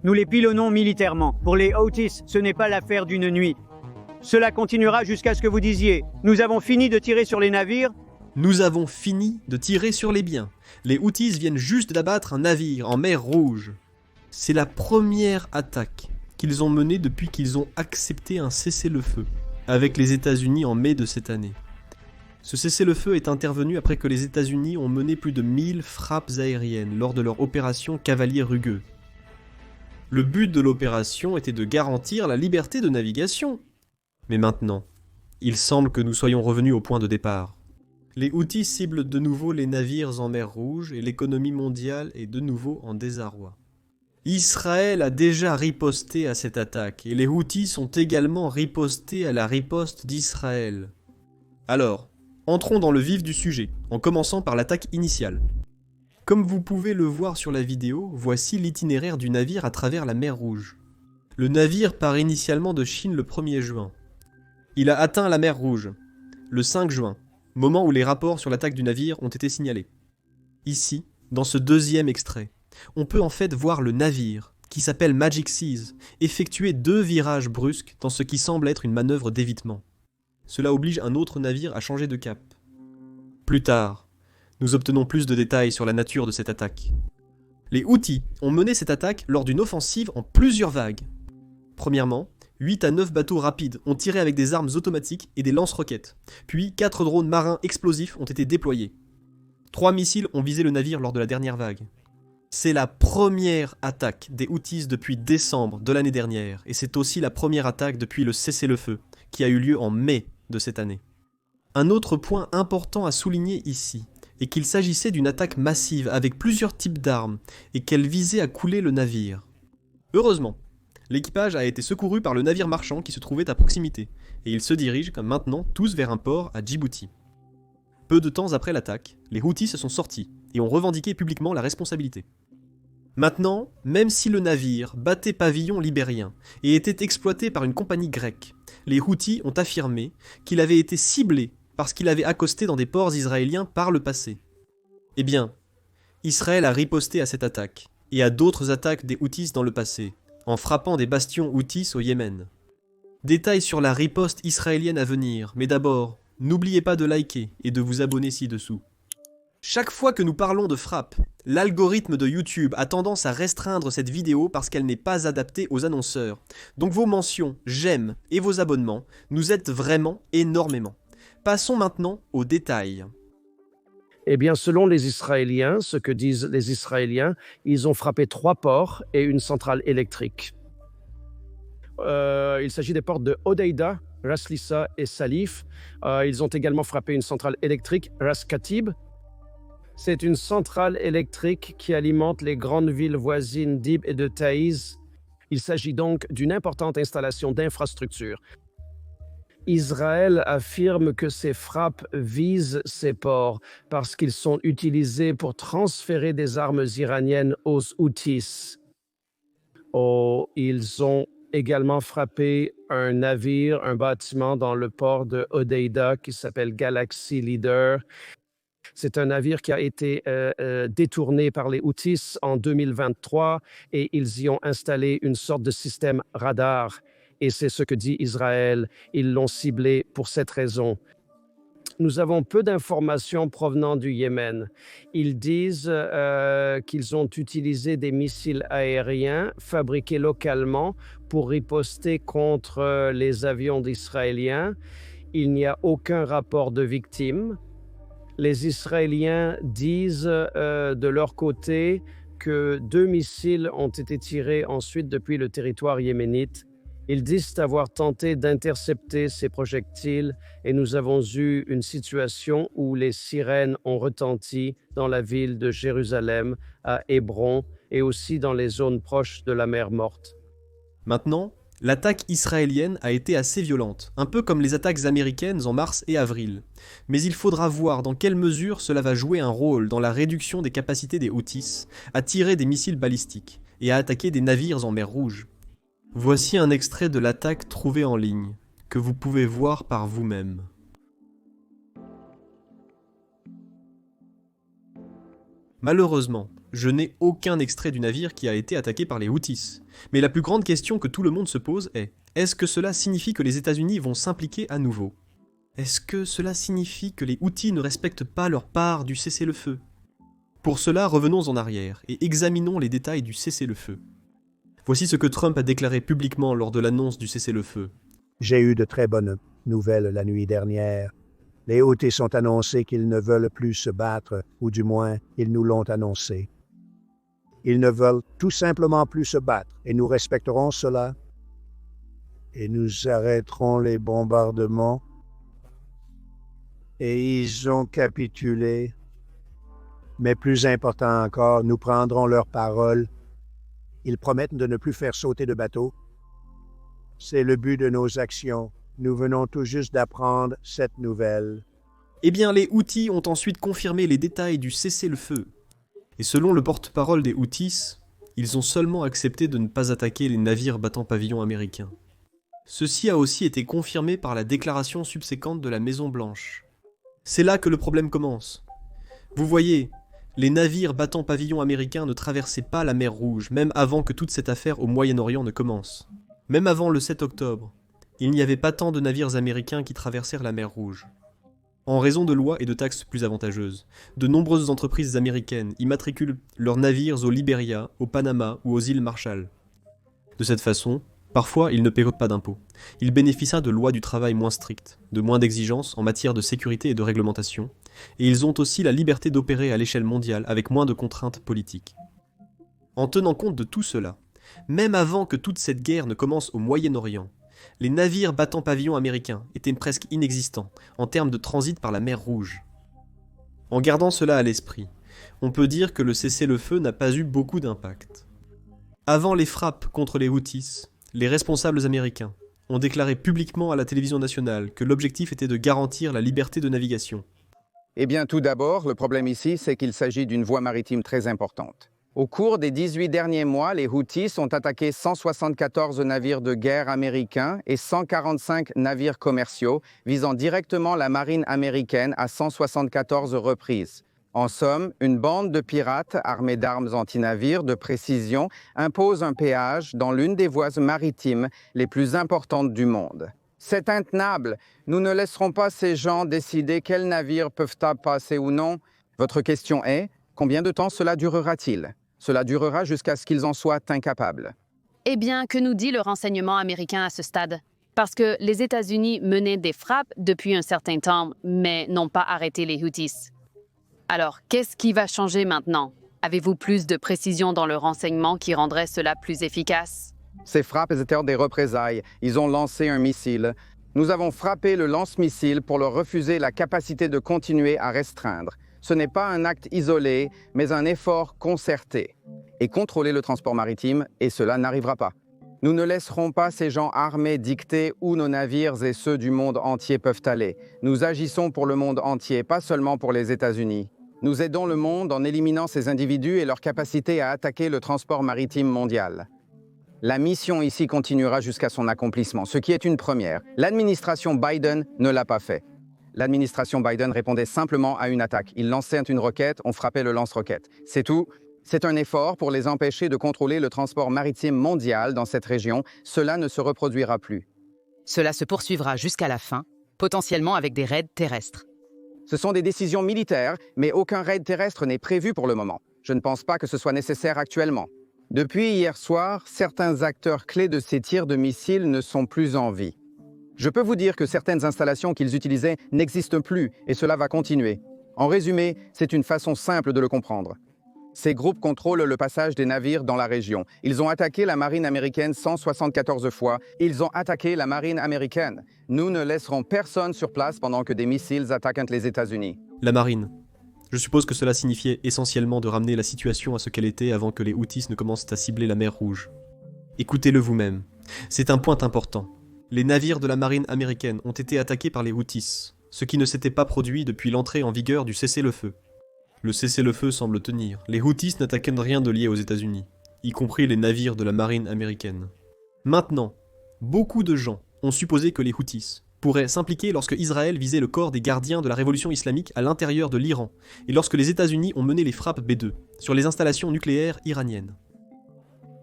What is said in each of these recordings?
Nous les pilonnons militairement. Pour les Houthis, ce n'est pas l'affaire d'une nuit. Cela continuera jusqu'à ce que vous disiez « Nous avons fini de tirer sur les navires ». Nous avons fini de tirer sur les biens. Les Houthis viennent juste d'abattre un navire en mer Rouge. C'est la première attaque qu'ils ont menée depuis qu'ils ont accepté un cessez-le-feu avec les États-Unis en mai de cette année. Ce cessez-le-feu est intervenu après que les États-Unis ont mené plus de 1000 frappes aériennes lors de leur opération Cavalier Rugueux. Le but de l'opération était de garantir la liberté de navigation. Mais maintenant, il semble que nous soyons revenus au point de départ. Les Houthis ciblent de nouveau les navires en mer Rouge et l'économie mondiale est de nouveau en désarroi. Israël a déjà riposté à cette attaque et les Houthis ont également riposté à la riposte d'Israël. Alors, entrons dans le vif du sujet, en commençant par l'attaque initiale. Comme vous pouvez le voir sur la vidéo, voici l'itinéraire du navire à travers la mer Rouge. Le navire part initialement de Chine le 1er juin. Il a atteint la mer Rouge le 5 juin, moment où les rapports sur l'attaque du navire ont été signalés. Ici, dans ce deuxième extrait, on peut en fait voir le navire, qui s'appelle Magic Seas, effectuer 2 virages brusques dans ce qui semble être une manœuvre d'évitement. Cela oblige un autre navire à changer de cap. Plus tard, nous obtenons plus de détails sur la nature de cette attaque. Les Houthis ont mené cette attaque lors d'une offensive en plusieurs vagues. Premièrement, 8 à 9 bateaux rapides ont tiré avec des armes automatiques et des lance-roquettes. Puis 4 drones marins explosifs ont été déployés. 3 missiles ont visé le navire lors de la dernière vague. C'est la première attaque des Houthis depuis décembre de l'année dernière, et c'est aussi la première attaque depuis le cessez-le-feu, qui a eu lieu en mai de cette année. Un autre point important à souligner ici est qu'il s'agissait d'une attaque massive avec plusieurs types d'armes, et qu'elle visait à couler le navire. Heureusement, l'équipage a été secouru par le navire marchand qui se trouvait à proximité, et ils se dirigent comme maintenant tous vers un port à Djibouti. Peu de temps après l'attaque, les Houthis se sont sortis et ont revendiqué publiquement la responsabilité. Maintenant, même si le navire battait pavillon libérien et était exploité par une compagnie grecque, les Houthis ont affirmé qu'il avait été ciblé parce qu'il avait accosté dans des ports israéliens par le passé. Eh bien, Israël a riposté à cette attaque et à d'autres attaques des Houthis dans le passé, en frappant des bastions Houthis au Yémen. Détails sur la riposte israélienne à venir, mais d'abord, n'oubliez pas de liker et de vous abonner ci-dessous. Chaque fois que nous parlons de frappe, l'algorithme de YouTube a tendance à restreindre cette vidéo parce qu'elle n'est pas adaptée aux annonceurs. Donc vos mentions, j'aime et vos abonnements nous aident vraiment énormément. Passons maintenant aux détails. Eh bien, selon les Israéliens, ce que disent les Israéliens, ils ont frappé 3 ports et une centrale électrique. Il s'agit des ports de Hodeïda, Ras Lissa et Salif. Ils ont également frappé une centrale électrique, Ras Katib. C'est une centrale électrique qui alimente les grandes villes voisines d'Ib et de Taïz. Il s'agit donc d'une importante installation d'infrastructures. Israël affirme que ces frappes visent ces ports parce qu'ils sont utilisés pour transférer des armes iraniennes aux Houthis. Ils ont également frappé un navire, un bâtiment dans le port de Hodeïda qui s'appelle Galaxy Leader. C'est un navire qui a été détourné par les Houthis en 2023 et ils y ont installé une sorte de système radar. Et c'est ce que dit Israël. Ils l'ont ciblé pour cette raison. Nous avons peu d'informations provenant du Yémen. Ils disent qu'ils ont utilisé des missiles aériens fabriqués localement pour riposter contre les avions d'Israéliens. Il n'y a aucun rapport de victimes. Les Israéliens disent de leur côté que 2 missiles ont été tirés ensuite depuis le territoire yéménite. Ils disent avoir tenté d'intercepter ces projectiles et nous avons eu une situation où les sirènes ont retenti dans la ville de Jérusalem, à Hébron et aussi dans les zones proches de la mer Morte. Maintenant, l'attaque israélienne a été assez violente, un peu comme les attaques américaines en mars et avril. Mais il faudra voir dans quelle mesure cela va jouer un rôle dans la réduction des capacités des Houthis à tirer des missiles balistiques et à attaquer des navires en mer Rouge. Voici un extrait de l'attaque trouvée en ligne, que vous pouvez voir par vous-même. Malheureusement, Je n'ai aucun extrait du navire qui a été attaqué par les Houthis. Mais la plus grande question que tout le monde se pose est, est-ce que cela signifie que les États-Unis vont s'impliquer à nouveau? Est-ce que cela signifie que les Houthis ne respectent pas leur part du cessez-le-feu? Pour cela, revenons en arrière et examinons les détails du cessez-le-feu. Voici ce que Trump a déclaré publiquement lors de l'annonce du cessez-le-feu. J'ai eu de très bonnes nouvelles la nuit dernière. Les Houthis ont annoncé qu'ils ne veulent plus se battre, ou du moins, ils nous l'ont annoncé. Ils ne veulent tout simplement plus se battre, et nous respecterons cela. Et nous arrêterons les bombardements. Et ils ont capitulé. Mais plus important encore, nous prendrons leur parole. Ils promettent de ne plus faire sauter de bateaux. C'est le but de nos actions. Nous venons tout juste d'apprendre cette nouvelle. Eh bien, les Houthis ont ensuite confirmé les détails du cessez-le-feu. Et selon le porte-parole des Houthis, ils ont seulement accepté de ne pas attaquer les navires battant pavillon américain. Ceci a aussi été confirmé par la déclaration subséquente de la Maison-Blanche. C'est là que le problème commence. Vous voyez, les navires battant pavillon américain ne traversaient pas la mer Rouge, même avant que toute cette affaire au Moyen-Orient ne commence. Même avant le 7 octobre, il n'y avait pas tant de navires américains qui traversèrent la mer Rouge. En raison de lois et de taxes plus avantageuses, de nombreuses entreprises américaines immatriculent leurs navires au Libéria, au Panama ou aux îles Marshall. De cette façon, parfois ils ne paient pas d'impôts. Ils bénéficient de lois du travail moins strictes, de moins d'exigences en matière de sécurité et de réglementation, et ils ont aussi la liberté d'opérer à l'échelle mondiale avec moins de contraintes politiques. En tenant compte de tout cela, même avant que toute cette guerre ne commence au Moyen-Orient, les navires battant pavillon américain étaient presque inexistants en termes de transit par la mer Rouge. En gardant cela à l'esprit, on peut dire que le cessez-le-feu n'a pas eu beaucoup d'impact. Avant les frappes contre les Houthis, les responsables américains ont déclaré publiquement à la télévision nationale que l'objectif était de garantir la liberté de navigation. Eh bien, tout d'abord, le problème ici, c'est qu'il s'agit d'une voie maritime très importante. Au cours des 18 derniers mois, les Houthis ont attaqué 174 navires de guerre américains et 145 navires commerciaux, visant directement la marine américaine à 174 reprises. En somme, une bande de pirates armés d'armes anti-navires de précision impose un péage dans l'une des voies maritimes les plus importantes du monde. C'est intenable. Nous ne laisserons pas ces gens décider quels navires peuvent passer ou non. Votre question est, combien de temps cela durera-t-il? Cela durera jusqu'à ce qu'ils en soient incapables. Eh bien, que nous dit le renseignement américain à ce stade? Parce que les États-Unis menaient des frappes depuis un certain temps, mais n'ont pas arrêté les Houthis. Alors, qu'est-ce qui va changer maintenant? Avez-vous plus de précision dans le renseignement qui rendrait cela plus efficace? Ces frappes étaient des représailles. Ils ont lancé un missile. Nous avons frappé le lance-missile pour leur refuser la capacité de continuer à restreindre. Ce n'est pas un acte isolé, mais un effort concerté. Et contrôler le transport maritime, et cela n'arrivera pas. Nous ne laisserons pas ces gens armés dicter où nos navires et ceux du monde entier peuvent aller. Nous agissons pour le monde entier, pas seulement pour les États-Unis. Nous aidons le monde en éliminant ces individus et leur capacité à attaquer le transport maritime mondial. La mission ici continuera jusqu'à son accomplissement, ce qui est une première. L'administration Biden ne l'a pas fait. L'administration Biden répondait simplement à une attaque. Ils lançaient une roquette, on frappait le lance-roquette. C'est tout. C'est un effort pour les empêcher de contrôler le transport maritime mondial dans cette région. Cela ne se reproduira plus. Cela se poursuivra jusqu'à la fin, potentiellement avec des raids terrestres. Ce sont des décisions militaires, mais aucun raid terrestre n'est prévu pour le moment. Je ne pense pas que ce soit nécessaire actuellement. Depuis hier soir, certains acteurs clés de ces tirs de missiles ne sont plus en vie. Je peux vous dire que certaines installations qu'ils utilisaient n'existent plus et cela va continuer. En résumé, c'est une façon simple de le comprendre. Ces groupes contrôlent le passage des navires dans la région. Ils ont attaqué la marine américaine 174 fois. Ils ont attaqué la marine américaine. Nous ne laisserons personne sur place pendant que des missiles attaquent les États-Unis. La marine. Je suppose que cela signifiait essentiellement de ramener la situation à ce qu'elle était avant que les Houthis ne commencent à cibler la mer Rouge. Écoutez-le vous-même. C'est un point important. Les navires de la marine américaine ont été attaqués par les Houthis, ce qui ne s'était pas produit depuis l'entrée en vigueur du cessez-le-feu. Le cessez-le-feu semble tenir. Les Houthis n'attaquaient rien de lié aux États-Unis, y compris les navires de la marine américaine. Maintenant, beaucoup de gens ont supposé que les Houthis, pourrait s'impliquer lorsque Israël visait le corps des gardiens de la révolution islamique à l'intérieur de l'Iran, et lorsque les États-Unis ont mené les frappes B-2 sur les installations nucléaires iraniennes.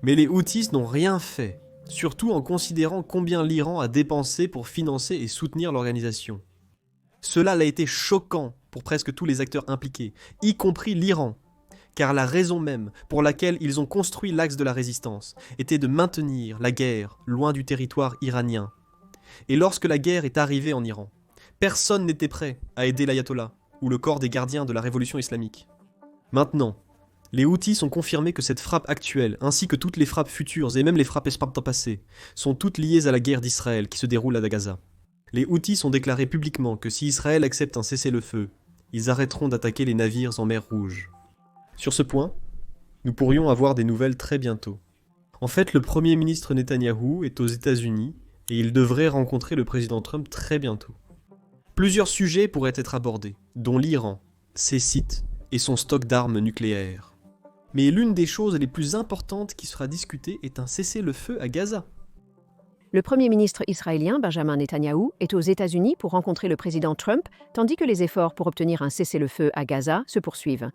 Mais les Houthis n'ont rien fait, surtout en considérant combien l'Iran a dépensé pour financer et soutenir l'organisation. Cela a été choquant pour presque tous les acteurs impliqués, y compris l'Iran, car la raison même pour laquelle ils ont construit l'axe de la résistance était de maintenir la guerre loin du territoire iranien. Et lorsque la guerre est arrivée en Iran, personne n'était prêt à aider l'ayatollah ou le corps des gardiens de la révolution islamique. Maintenant, les Houthis ont confirmé que cette frappe actuelle, ainsi que toutes les frappes futures et même les frappes passées, sont toutes liées à la guerre d'Israël qui se déroule à Gaza. Les Houthis ont déclaré publiquement que si Israël accepte un cessez-le-feu, ils arrêteront d'attaquer les navires en mer Rouge. Sur ce point, nous pourrions avoir des nouvelles très bientôt. En fait, le Premier ministre Netanyahou est aux États-Unis et il devrait rencontrer le président Trump très bientôt. Plusieurs sujets pourraient être abordés, dont l'Iran, ses sites et son stock d'armes nucléaires. Mais l'une des choses les plus importantes qui sera discutée est un cessez-le-feu à Gaza. Le Premier ministre israélien Benjamin Netanyahou est aux États-Unis pour rencontrer le président Trump, tandis que les efforts pour obtenir un cessez-le-feu à Gaza se poursuivent.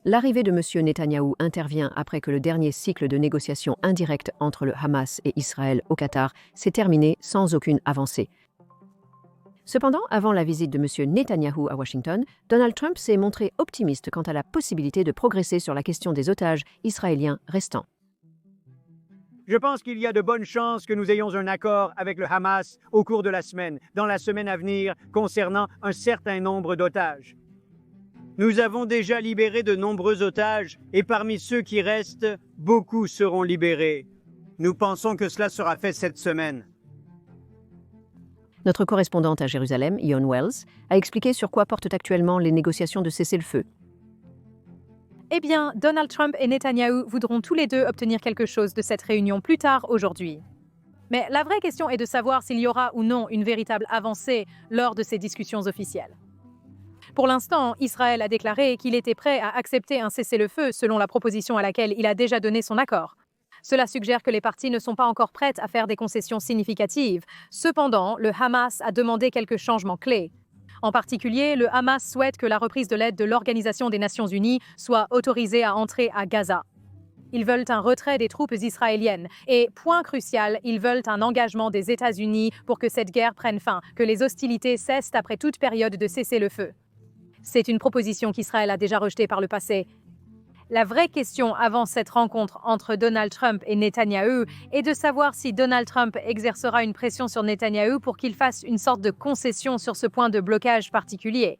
L'arrivée de M. Netanyahou intervient après que le dernier cycle de négociations indirectes entre le Hamas et Israël au Qatar s'est terminé sans aucune avancée. Cependant, avant la visite de M. Netanyahou à Washington, Donald Trump s'est montré optimiste quant à la possibilité de progresser sur la question des otages israéliens restants. Je pense qu'il y a de bonnes chances que nous ayons un accord avec le Hamas au cours de la semaine, dans la semaine à venir, concernant un certain nombre d'otages. Nous avons déjà libéré de nombreux otages et parmi ceux qui restent, beaucoup seront libérés. Nous pensons que cela sera fait cette semaine. Notre correspondante à Jérusalem, Ion Wells, a expliqué sur quoi portent actuellement les négociations de cessez-le-feu. Eh bien, Donald Trump et Netanyahou voudront tous les deux obtenir quelque chose de cette réunion plus tard aujourd'hui. Mais la vraie question est de savoir s'il y aura ou non une véritable avancée lors de ces discussions officielles. Pour l'instant, Israël a déclaré qu'il était prêt à accepter un cessez-le-feu selon la proposition à laquelle il a déjà donné son accord. Cela suggère que les parties ne sont pas encore prêtes à faire des concessions significatives. Cependant, le Hamas a demandé quelques changements clés. En particulier, le Hamas souhaite que la reprise de l'aide de l'Organisation des Nations Unies soit autorisée à entrer à Gaza. Ils veulent un retrait des troupes israéliennes et, point crucial, ils veulent un engagement des États-Unis pour que cette guerre prenne fin, que les hostilités cessent après toute période de cessez-le-feu. C'est une proposition qu'Israël a déjà rejetée par le passé. La vraie question avant cette rencontre entre Donald Trump et Netanyahou est de savoir si Donald Trump exercera une pression sur Netanyahou pour qu'il fasse une sorte de concession sur ce point de blocage particulier.